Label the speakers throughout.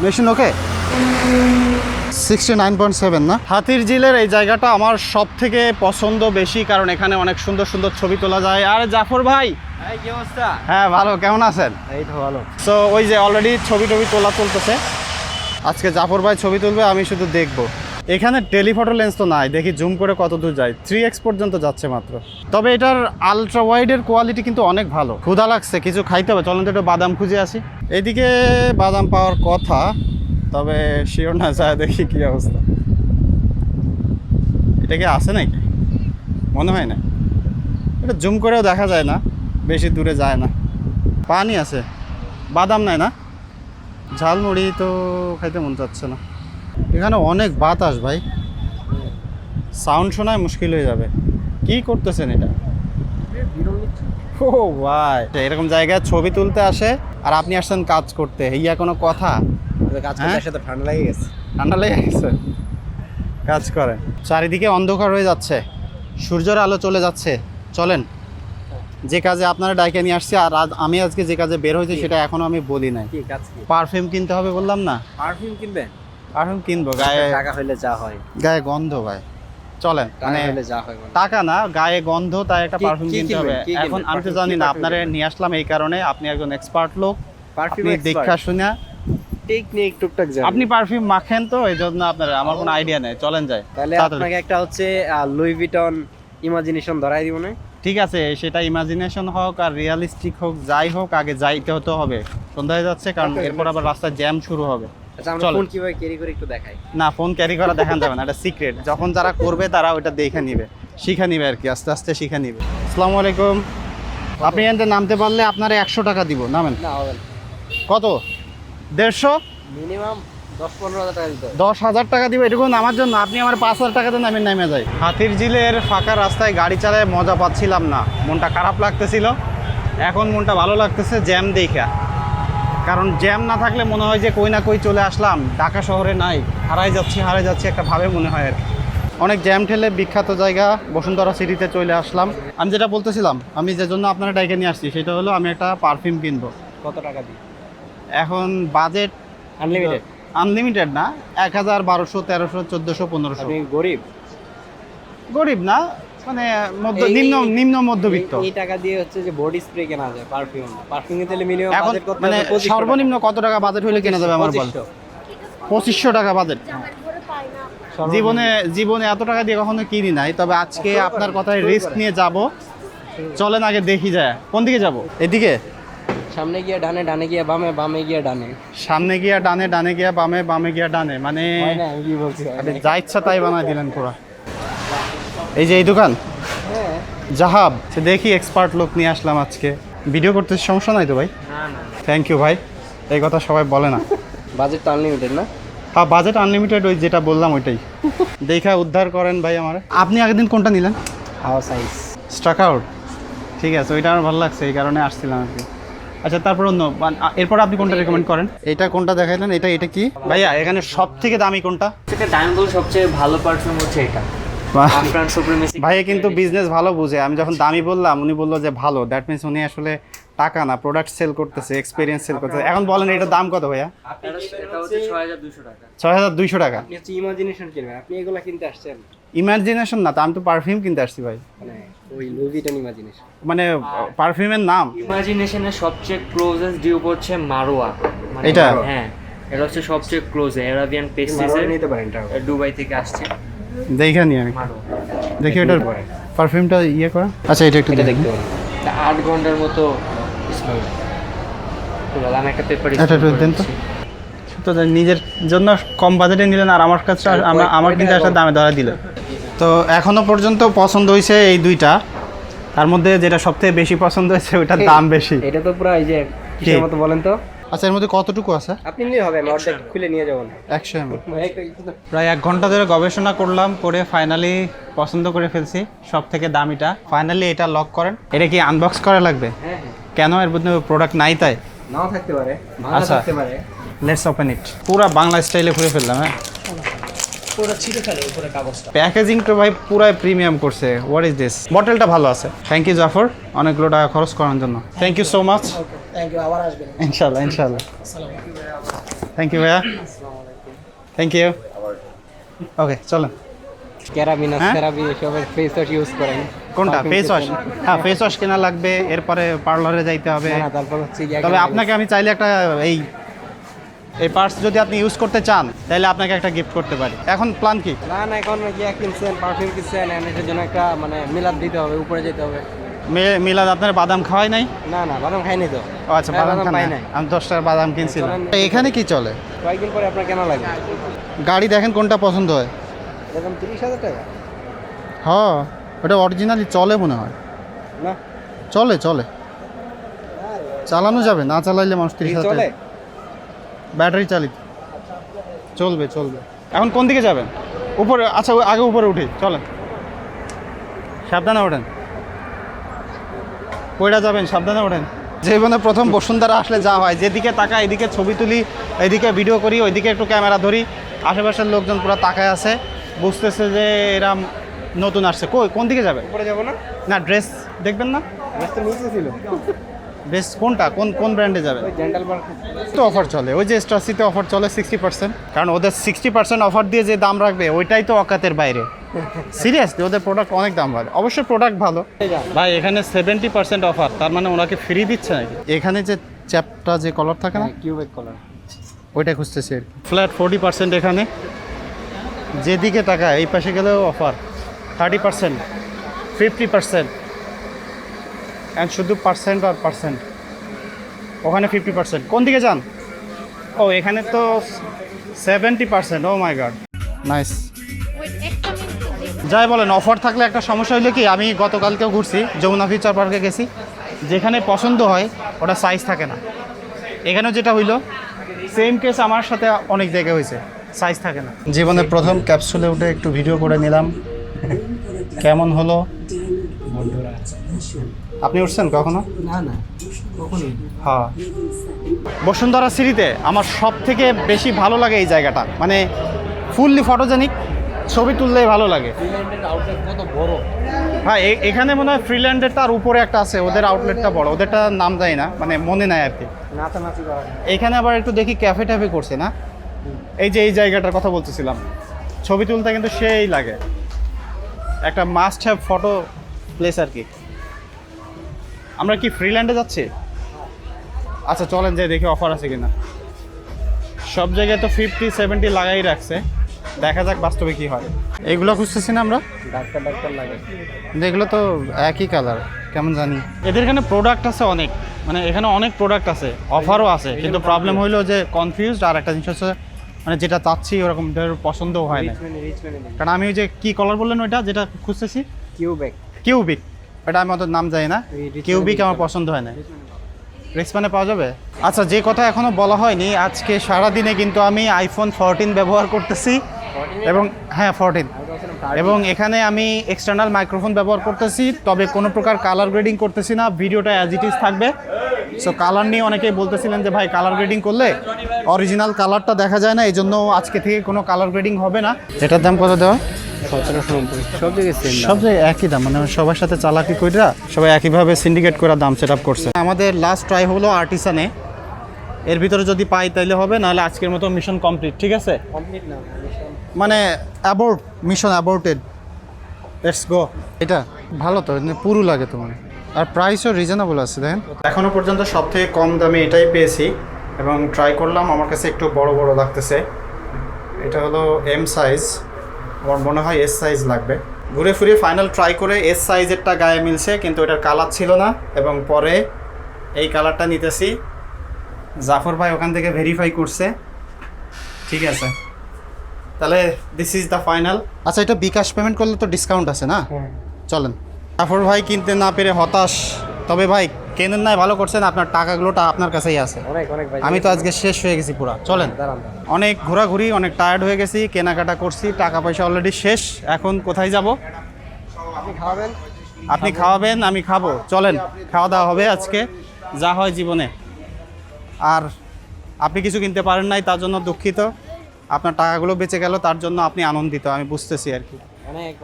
Speaker 1: Machine ওকে 69.7 না। হাতির ঝিলের এই জায়গাটা আমার সব থেকে পছন্দ বেশি, কারণ এখানে অনেক সুন্দর সুন্দর ছবি তোলা যায়। আর জাফর ভাই,
Speaker 2: কি অবস্থা?
Speaker 1: হ্যাঁ ভালো, কেমন আছেন?
Speaker 2: এই তো ভালো।
Speaker 1: সো ওই যে অলরেডি ছবি তোলা চলতেছে। আজকে জাফর ভাই ছবি তুলবে, আমি শুধু দেখবো। এখানে টেলিফটো লেন্স তো নাই, দেখি জুম করে কত দূর যায়। 3x পর্যন্ত যাচ্ছে মাত্র। তবে এটার আলট্রা ওয়াইডের কোয়ালিটি কিন্তু অনেক ভালো। ক্ষুধা লাগছে, কিছু খাইতে হবে, চলেন তো একটু বাদাম খুঁজে আসি। এইদিকে বাদাম পাওয়ার কথা, তবে শিওর না, যায় দেখি কি অবস্থা। এটা কি আছে নাকি? মনে হয় না, এটা জুম করেও দেখা যায় না, বেশি দূরে যায় না। পানি আছে, বাদাম নাই না। ঝালমুড়ি তো খাইতে মন চাচ্ছে না। এখানে অনেক বাতাস ভাই, সাউন্ড শোনায় মুশকিল হয়ে যাবে। কি করতেছেন এটা? ও ভাই, এরকম জায়গায় ছবি তুলতে আসে আর আপনি আসছেন কাজ করতে, ইয়া কোনো কথা?
Speaker 2: কাজ করতে আসে তো ঠান্ডা লেগে গেছে।
Speaker 1: ঠান্ডা লেগে গেছে, কাজ করেন। চারিদিকে অন্ধকার হয়ে যাচ্ছে, সূর্যের আলো চলে যাচ্ছে। চলেন, যে কাজে আপনারা ডাইকে নিয়ে আসছি, আর আমি আজকে যে কাজে বের হয়েছি সেটা এখনো আমি বলি নাই।
Speaker 2: কি কাজ? কি
Speaker 1: পারফিউম কিনতে হবে বললাম না?
Speaker 2: পারফিউম কিনবেন?
Speaker 1: পারফিউম কিনবো, গায়ে
Speaker 2: টাকা হইলে যা হয়।
Speaker 1: গায়ে গন্ধ ভাই। চলেন, মানে
Speaker 2: হইলে যা হয় মানে।
Speaker 1: টাকা না, গায়ে গন্ধ, তাই একটা
Speaker 2: কি-
Speaker 1: পারফিউম
Speaker 2: কি
Speaker 1: কিনতে
Speaker 2: কিনবেন?
Speaker 1: হবে।
Speaker 2: কি কিনবেন?
Speaker 1: এখন আমি তো
Speaker 2: পারফিউম
Speaker 1: জানি
Speaker 2: কি
Speaker 1: না,
Speaker 2: পারফিউম
Speaker 1: আপনারে
Speaker 2: কিনবেন?
Speaker 1: নিয়ে আসলাম এই কারণে, আপনি একজন এক্সপার্ট লোক,
Speaker 2: পারফিউম
Speaker 1: আপনি দেখা শুনে।
Speaker 2: টেকনিক টুকটাক জানেন।
Speaker 1: আপনি পারফিউম মাখেন তো, এই জন্য আপনার আমার কোনো আইডিয়া নেই। চলেন যাই
Speaker 2: তাহলে
Speaker 1: তাড়াতাড়ি।
Speaker 2: আপনাকে একটা হচ্ছে লুই ভিটন ইমাজিনেশন ধরাই দিব না?
Speaker 1: ঠিক আছে, সেটা ইমাজিনেশন হোক আর রিয়েলিস্টিক হোক, যাই হোক, আগে যাইতে হতে হবে। সন্ধ্যা হয়ে যাচ্ছে, কারণ এরপর আবার রাস্তায় জ্যাম শুরু হবে।
Speaker 2: আচ্ছা, আমরা
Speaker 1: চলো।
Speaker 2: ফোন কিভাবে ক্যারি করে একটু দেখাই।
Speaker 1: না, ফোন ক্যারি করা দেখান যাবে না, এটা সিক্রেট। যখন যারা করবে তারা ওটা দেখে নিবে, শিখে নিবে আর কি, আস্তে আস্তে শিখে নিবে। আসসালামু আলাইকুম। আপনি এখানে নামতে পারলে আপনারা 100 টাকা দিব, নামেন।
Speaker 2: না হবে না,
Speaker 1: কত? 150?
Speaker 2: মিনিমাম 10-15 হাজার টাকা দিতে হবে।
Speaker 1: 10,000 টাকা দিব এটুকু নামার জন্য? আপনি আমার 5,000 টাকাতে নামে নেমে যায়। হাতির ঝিলের ফাঁকা রাস্তায় গাড়ি চালায় মজা পাচ্ছিলাম না, মনটা খারাপ লাগতেছিল। এখন মনটা ভালো লাগতেছে জ্যাম দেখা, কারণ জ্যাম না থাকলে মনে হয় যে কই না কই চলে আসলাম, ঢাকা শহরে নাই, হারাই যাচ্ছি একটা ভাবে মনে হয় আর কি। অনেক জ্যাম ঠেলে বিখ্যাত জায়গা বসুন্ধরা সিটিতে চলে আসলাম। আমি যেটা বলতেছিলাম, আমি যে জন্য আপনারা ডাইকে নিয়ে আসছি সেটা হলো আমি একটা পারফিউম কিনবো।
Speaker 2: কত টাকা দিই?
Speaker 1: এখন বাজেট
Speaker 2: আনলিমিটেড?
Speaker 1: আনলিমিটেড না, 1000, 1200, 1300, 1400, 1500।
Speaker 2: আপনি গরিব?
Speaker 1: গরিব না, মানে নিম্ন মধ্যবিত্ত।
Speaker 2: এই টাকা দিয়ে হচ্ছে যে বডি স্প্রে কেনা যায়, পারফিউম। পারফিউম কিনতে হলে মিনিমাম
Speaker 1: এখন
Speaker 2: বাজেট করতে
Speaker 1: মানে
Speaker 2: হবে 2500
Speaker 1: সর্বনিম্ন কত টাকা বাজেট হলে কেনা যাবে আমার বল? 2500 টাকা বাজেট। জীবনে এত টাকা দিয়ে কখনো কিনি নাই, তবে আজকে আপনার কথায় রিস্ক নিয়ে যাব। চলেন আগে দেখি যায়। কোন দিকে যাব? এদিকে?
Speaker 2: সামনে গিয়ে ডানে, ডানে গিয়ে বামে, বামে গিয়ে ডানে।
Speaker 1: সামনে গিয়া ডানে, ডানে গিয়া বামে, বামে গিয়া ডানে, মানে
Speaker 2: হয় না, আমি কি বলছি?
Speaker 1: আপনি যা ইচ্ছা তাই বানাই দিলেন পুরো। এই যে এই দোকান
Speaker 2: হ্যাঁ।
Speaker 1: জাহাব, সে দেখি এক্সপার্ট লোক নিয়ে আসলাম আজকে। ভিডিও করতে সমস্যা নাই তো ভাই?
Speaker 2: না না,
Speaker 1: থ্যাংক ইউ ভাই, এই কথা সবাই বলে না।
Speaker 2: বাজেট তো আনলিমিটেড না?
Speaker 1: হ্যাঁ, বাজেট আনলিমিটেড, ওই যেটা বললাম ওইটাই। দেখা উদ্ধার করেন ভাই আমার। আপনি আগের দিন কোনটা নিলেন?
Speaker 2: হাওয়া সাইজ
Speaker 1: স্ট্রাক আউট, ঠিক আছে, ওইটা আমার ভালো লাগছে, এই কারণে আসছিলাম আর কি। আচ্ছা, তারপর অন্য, এরপর আপনি কোনটা রেকমেন্ড করেন? এটা কোনটা দেখাইলেন? এটা কি ভাইয়া? এখানে সব থেকে দামি কোনটা?
Speaker 3: দামি বলতে সবচেয়ে ভালো পারফিউম হচ্ছে এটা, আফরান সুপ্রিমেসি।
Speaker 1: ভাইয়া কিন্তু বিজনেস ভালো বুঝে। আমি যখন দামি বললাম, উনি বললো যে ভালো, দ্যাট মিনস উনি আসলে টাকা না, প্রোডাক্ট সেল করতেছে, এক্সপিরিয়েন্স সেল করতেছে। এখন বলেন এটার দাম কত ভাইয়া?
Speaker 3: এটা হচ্ছে 6200 টাকা।
Speaker 1: 6200 টাকা?
Speaker 2: আপনি হচ্ছে ইমাজিনেশন কিনবেন, আপনি এগুলা কিনতে আসছেন?
Speaker 1: ইমাজিনেশন না তো, আমি তো পারফিউম কিনতে আসছি ভাই।
Speaker 2: মানে ওই লুই ভিটন ইমাজিনেশন।
Speaker 1: মানে পারফিউমের নাম
Speaker 3: ইমাজিনেশনের সবচেয়ে ক্লোজেস্ট ডিউপ হচ্ছে মারোয়া।
Speaker 1: এটা?
Speaker 3: হ্যাঁ, এটা হচ্ছে সবচেয়ে ক্লোজ অ্যারাবিয়ান পেস্টিসের,
Speaker 2: মারোয়া নিতে পারেন এটা।
Speaker 3: দুবাই থেকে আসছে
Speaker 1: দেখে নি আমি,
Speaker 3: মারোয়া।
Speaker 1: দেখি ওটার পারফিউমটা ইয়ে করা। আচ্ছা, এটা একটু
Speaker 2: এটা
Speaker 1: দেখি।
Speaker 2: দেখতে পারেন।
Speaker 3: এটা 8 ঘন্টার মতো স্মেল। তো আমি একটা পেপার
Speaker 1: এটা একটু দেন তো। তো নিজের জন্য কম বাজেটে নিলেন, আর আমার কাছে আমার কিন্তু একটা দামে ধরা দিলেন। তো এখনো পর্যন্ত পছন্দ হয়েছে এই দুইটা, তার মধ্যে যেটা সবথেকে বেশি পছন্দ হয়েছে ওইটার দাম বেশি।
Speaker 2: এটা তো পুরো এই যে কিসের মতো বলেন তো?
Speaker 1: আচ্ছা, এর মধ্যে কতটুকু আছে?
Speaker 2: আপনি নিলে হবে, আমি অর্ধেক খুলে নিয়ে যাবো না।
Speaker 1: 100 ml। প্রায় 1 ঘন্টা ধরে গবেষণা করলাম, করে ফাইনালি পছন্দ করে ফেলছি সব থেকে দামিটা। ফাইনালি এটা লক করেন। এটা কি আনবক্স করা লাগবে?
Speaker 2: হ্যাঁ হ্যাঁ,
Speaker 1: কেন, এর মধ্যে প্রোডাক্ট নাই তাই?
Speaker 2: নাও থাকতে পারে, ভাঙা
Speaker 1: আচ্ছা।
Speaker 2: থাকতে পারে।
Speaker 1: Let's open it. পুরা বাংলা স্টাইলে খুলে ফেললাম। হ্যাঁ,
Speaker 2: পুরো ছিটে ফেলে উপরে কাগজটা।
Speaker 1: প্যাকেজিং তো ভাই পুরাই প্রিমিয়াম করছে। What is this? বটলটা ভালো আছে। থ্যাংক ইউ জাফর, অনেকগুলো টাকা খরচ করার জন্য। Thank you so much.
Speaker 2: Thank you, আবার আসবেন
Speaker 1: ইনশাল্লাহ ইনশাল্লাহ।
Speaker 2: আসসালামু আলাইকুম।
Speaker 1: থ্যাংক ইউ ভাইয়া, থ্যাংক ইউ। ওকে চলেন।
Speaker 2: ক্যারাবিনা
Speaker 1: হ্যাঁ?
Speaker 2: সেরাবি এসবের ফেস ওয়াশ ইউজ করেন?
Speaker 1: কোনটা?
Speaker 2: Perfume
Speaker 1: face wash?
Speaker 2: কিচ্ছেন?
Speaker 1: হ্যাঁ ফেস ওয়াশ কেনা লাগবে, এরপরে পার্লারে যাইতে হবে।
Speaker 2: না, তারপর হচ্ছে কি
Speaker 1: তবে আপনাকে আমি চাইলে একটা এই পার্টস যদি আপনি ইউজ করতে চান তাহলে আপনাকে একটা গিফট করতে পারি। এখন প্ল্যান কি?
Speaker 2: না এখন ইয়া কিনছেন, পারফিউম কিনছেন, and এটার জন্য একটা মানে মিলাদ দিতে হবে, উপরে যেতে হবে।
Speaker 1: মিলাদ আপনার বাদাম খাওয়াই নাই?
Speaker 2: না বাদাম খাইনি তো।
Speaker 1: ও আচ্ছা,
Speaker 2: হ্যাঁ,
Speaker 1: বাদাম খান
Speaker 2: পাই
Speaker 1: না।
Speaker 2: নাই।
Speaker 1: আমি 10টার বাদাম কিনছিলাম।
Speaker 2: চলেন।
Speaker 1: এখানে কি চলে?
Speaker 2: কয়েকদিন পরে আপনার কেনা লাগবে?
Speaker 1: গাড়ি দেখেন কোনটা পছন্দ হয়।
Speaker 2: এরকম 30,000 টাকা?
Speaker 1: হ্যাঁ ওটা অরিজিনালি চলে মনে হয়।
Speaker 2: না
Speaker 1: চলে চালানো যাবে, না চালাইলে মানুষ 30,000
Speaker 2: চলে।
Speaker 1: টাকা। ব্যাটারি চালিত, চলবে। এখন কোন দিকে যাবেন? উপরে? আচ্ছা আগে উপরে উঠি, চলেন। সাবধানে ওঠেন, কইরা যাবেন, সাবধানে ওঠেন। জীবনে প্রথম বসুন্ধরা আসলে যা হয়, যেদিকে তাকাই এদিকে ছবি তুলি, এদিকে ভিডিও করি, ওইদিকে একটু ক্যামেরা ধরি, আশেপাশের লোকজন পুরো তাকায় আছে, বুঝতেছে যে এরা নতুন আসছে। কোন দিকে যাবেন?
Speaker 2: উপরে যাবো না?
Speaker 1: না ড্রেস দেখবেন না?
Speaker 2: রাস্তা নিচে ছিল।
Speaker 1: ড্রেস কোনটা, কোন ব্র্যান্ডে যাবেন?
Speaker 2: ওই জেন্টাল বার।
Speaker 1: তো অফার চলে, ওই যে স্টাসিতে অফার চলে 60%, কারণ ওদের 60% অফার দিয়ে যে দাম রাখবে ওইটাই তো অকাতের বাইরে। সিরিয়াসলি ওদের প্রোডাক্ট অনেক দাম ভালো, অবশ্যই প্রোডাক্ট ভালো। ভাই এখানে 70% অফার, তার মানে ওনাকে ফ্রি দিচ্ছে নাকি? এখানে যে চ্যাপটা যে কলার থাকে না,
Speaker 2: কিউবেক কলার,
Speaker 1: ওইটা খুঁজতেছি আর কি। ফ্ল্যাট 40% এখানে, যেদিকে টাকা এই পাশে গেলেও অফার 30%, 50%, অ্যান্ড শুধু পার্সেন্ট আর পার্সেন্ট। ওখানে 50%। কোন দিকে যান? ও এখানে তো 70%। ও মাই গড, নাইস। যাই বলেন, অফার থাকলে একটা সমস্যা হইলে কি, আমি গতকালকেও ঘুরছি, যমুনা ফিউচার পার্কে গেছি, যেখানে পছন্দ হয় ওটা সাইজ থাকে না। এখানেও যেটা হইলো সেম কেস আমার সাথে অনেক জায়গায় হয়েছে, সাইজ থাকে না। জীবনের প্রথম ক্যাপসুলে উঠে একটু ভিডিও করে নিলাম, কেমন হলো? আপনি উঠছেন কখনো?
Speaker 2: না কখনোই।
Speaker 1: হ্যাঁ, বসুন্ধরা সিটিতে আমার সব থেকে বেশি ভালো লাগে এই জায়গাটা, মানে ফুললি ফটোজেনিক, ছবি তুললেই ভালো লাগে।
Speaker 2: ফিনল্যান্ডের আউটলেট কত বড়!
Speaker 1: হ্যাঁ এখানে মনে হয় ফ্রিল্যান্ডের তার উপরে একটা আছে, ওদের আউটলেটটা বড়, ওদেরটা নাম যায় না, মানে মনে নাই আর কি।
Speaker 2: নাচানাচি করা হয়।
Speaker 1: এখানে আবার একটু দেখি ক্যাফে ট্যাফে করছে না, এই যে এই জায়গাটার কথা বলতেছিলাম, ছবি তুলতে কিন্তু সেই লাগে, একটা মাস্ট হ্যাভ ফটো প্লেস আর কি। আমরা কি ফ্রিল্যান্ডে যাচ্ছি? আচ্ছা চলেন যাই দেখি অফার আছে কিনা। সব জায়গায় তো 50-70 লাগাই রাখছে, দেখা যাক বাস্তবে কি হয়। এইগুলো খুঁজতেছি না আমরা,
Speaker 2: ডাক্তার লাগে।
Speaker 1: এগুলো তো একই কালার, কেমন জানি। এদের এখানে প্রোডাক্ট আছে অনেক, মানে এখানে অনেক প্রোডাক্ট আছে, অফারও আছে, কিন্তু প্রবলেম হইলো যে কনফিউজড। আর একটা জিনিস হচ্ছে মানে যেটা চাচ্ছি ওরকম পছন্দও হয় না, কারণ আমি ওই যে কি কালার বললেন ওইটা যেটা খুঁজতেছি, কিউবিক, এটা আমি অত নাম জানি না। কিউবিক আমার পছন্দ হয় না। রিক্সম্যানে পাওয়া যাবে? আচ্ছা, যে কথা এখনও বলা হয়নি, আজকে সারাদিনে কিন্তু আমি আইফোন 14 ব্যবহার করতেছি, এবং হ্যাঁ 14, এবং এখানে আমি এক্সটার্নাল মাইক্রোফোন ব্যবহার করতেছি, তবে কোনো প্রকার কালার গ্রেডিং করতেছি না, ভিডিওটা অ্যাজ ইট ইজ থাকবে। সো কালার নিয়ে অনেকেই বলতেছিলেন যে ভাই কালার গ্রেডিং করলে অরিজিনাল কালারটা দেখা যায় না, এই জন্য আজকে থেকে কোনো কালার গ্রেডিং হবে না। এটার দাম কত দেওয়া?
Speaker 2: 1790। সব জায়গায় সেম,
Speaker 1: সব জায়গায় একই দাম, মানে সবার সাথে চালাকি কইরা সবাই একইভাবে সিন্ডিকেট করে দাম সেট আপ করছে। আমাদের লাস্ট ট্রাই হলো আর্টিসানে, এর ভিতরে যদি পাই তাইলে হবে, নাহলে আজকের মতো মিশন কমপ্লিট। ঠিক আছে,
Speaker 2: কমপ্লিট না,
Speaker 1: মানে অ্যাবোর্ট, মিশন অ্যাবোর্টেড, লেটস গো। এটা ভালো তো, পুরো লাগে তোমার, আর প্রাইসও রিজনেবল আছে। দেখেন এখনও পর্যন্ত সব থেকে কম দামে এটাই পেয়েছি, এবং ট্রাই করলাম, আমার কাছে একটু বড় বড় লাগতেছে। এটা হলো এম সাইজ, আমার মনে হয় এস সাইজ লাগবে। ঘুরে ফিরে ফাইনাল ট্রাই করে এস সাইজেরটা গায়ে মিলছে, কিন্তু এটার কালার ছিল না, এবং পরে এই কালারটা নিতেছি। জাফর ভাই ওখান থেকে ভেরিফাই করছে, ঠিক আছে, তাহলে দিস ইজ দ্য ফাইনাল। আচ্ছা, এটা বিকাশ পেমেন্ট করলে তো ডিসকাউন্ট আছে না? চলেন। জাফর ভাই কিনতে না পেরে হতাশ, তবে ভাই কেনেন নাই, ভালো করছেন, আপনার টাকাগুলোটা আপনার কাছেই আছে।
Speaker 2: অনেক ভাই।
Speaker 1: আমি তো আজকে শেষ হয়ে গেছি পুরা। চলেন, অনেক ঘোরাঘুরি, অনেক টায়ার্ড হয়ে গেছি, কেনাকাটা করছি, টাকা পয়সা অলরেডি শেষ। এখন কোথায় যাব?
Speaker 2: আপনি খাওয়াবেন?
Speaker 1: আপনি খাওয়াবেন, আমি খাবো। চলেন, খাওয়া দাওয়া হবে আজকে, যা হয় জীবনে। আর আপনি কিছু কিনতে পারেন নাই, তার জন্য দুঃখিত। আপনার টাকাগুলো বেঁচে গেল, তার জন্য আপনি আনন্দিত, আমি বুঝতেছি আর কি।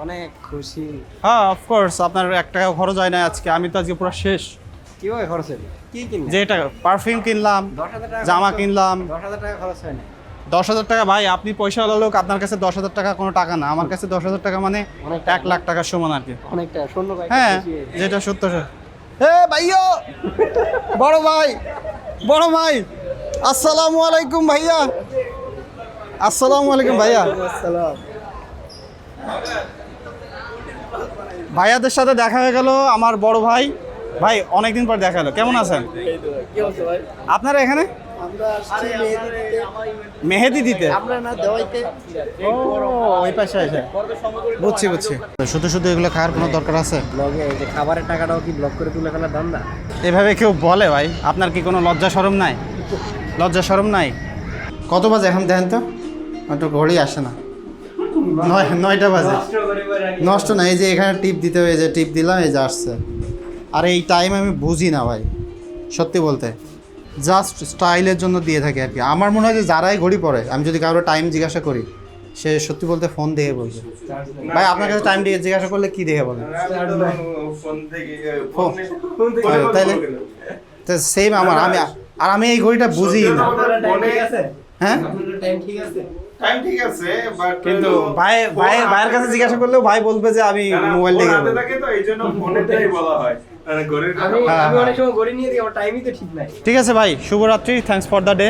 Speaker 2: অনেক খুশি।
Speaker 1: হ্যাঁ অফকোর্স, আপনার 1 টাকাও খরচ হয় না আজকে, আমি তো আজকে পুরো শেষ।
Speaker 2: কিভাবে খরচ হলো? কি কিনলেন?
Speaker 1: যে এটা পারফিউম কিনলাম,
Speaker 2: 10,000 টাকা
Speaker 1: জামা কিনলাম।
Speaker 2: 10,000 টাকা খরচ হয় না।
Speaker 1: 10,000 টাকা ভাই, আপনি পয়সাওয়ালা লোক, আপনার কাছে 10,000 টাকা কোনো টাকা না। আমার কাছে 10,000 টাকা মানে
Speaker 2: অনেক
Speaker 1: 1 লাখ টাকার সমান আর কি।
Speaker 2: অনেকটা শূন্য ভাই।
Speaker 1: হ্যাঁ, যেটা সত্য। এ ভাইয়া, বড় ভাই, বড় ভাই, আসসালামু আলাইকুম ভাইয়া। আসসালামু আলাইকুম ভাইয়া।
Speaker 2: আসসালাম।
Speaker 1: ভাইয়াদের সাথে দেখা হয়ে গেল, আমার বড় ভাই। ভাই অনেকদিন পর দেখা হলো, কেমন আছেন?
Speaker 2: কি হচ্ছে ভাই?
Speaker 1: আপনারা এখানে
Speaker 2: আমরা আসছি
Speaker 1: মেহেদি দিতে?
Speaker 2: আমরা না দেওয়াইতে।
Speaker 1: ও, ওই পাশে আছে। বুঝছি বুঝছি। শুধু শুধু এগুলো খাওয়ার কোনো দরকার আছে?
Speaker 2: ব্লগে এই যে খাবারের টাকাটাও কি ব্লগ করে তুলে ফেলার ধান্দা?
Speaker 1: এভাবে কেউ বলে ভাই? আপনার কি কোনো লজ্জা শরম নাই? লজ্জা শরম নাই? কত বাজে এখন দেখেন তো? একটু ঘড়ি আসে না। 9টা বাজে। নষ্ট না, এই যে এখানে টিপ দিতে হবে, এই যে টিপ দিলাম, এই যে আসছে। আর এই টাইম আমি বুঝি না ভাই, সত্যি বলতে। জাস্ট স্টাইলের জন্য দিয়ে থাকি আর কি। আমার মনে হয় যে যারাই ঘড়ি পরে, আমি যদি কারো টাইম জিজ্ঞাসা করি, সে সত্যি বলতে ফোন দিয়ে বলবে। ভাই আপনার কাছে টাইম দিয়ে জিজ্ঞাসা করলে কি দেখে বলে? তাইলে তো সেম আমার, আমি এই ঘড়িটা বুঝি না। হ্যাঁ,
Speaker 4: টাইম ঠিক আছে বাট
Speaker 1: কিন্তু ভাইয়ের কাছে জিজ্ঞাসা করলেও ভাই বলবে যে আমি মোবাইল দেখে বলবো।
Speaker 4: থাকে তো এইজন্য ফোনেটাই বলা হয় মানে ঘড়ির
Speaker 2: আমি অনেক সময় গড়ি নিয়ে দিই, আমার টাইমই তো ঠিক নাই।
Speaker 1: ঠিক আছে ভাই, শুভরাত্রি, থ্যাঙ্কস ফর দ্য ডে।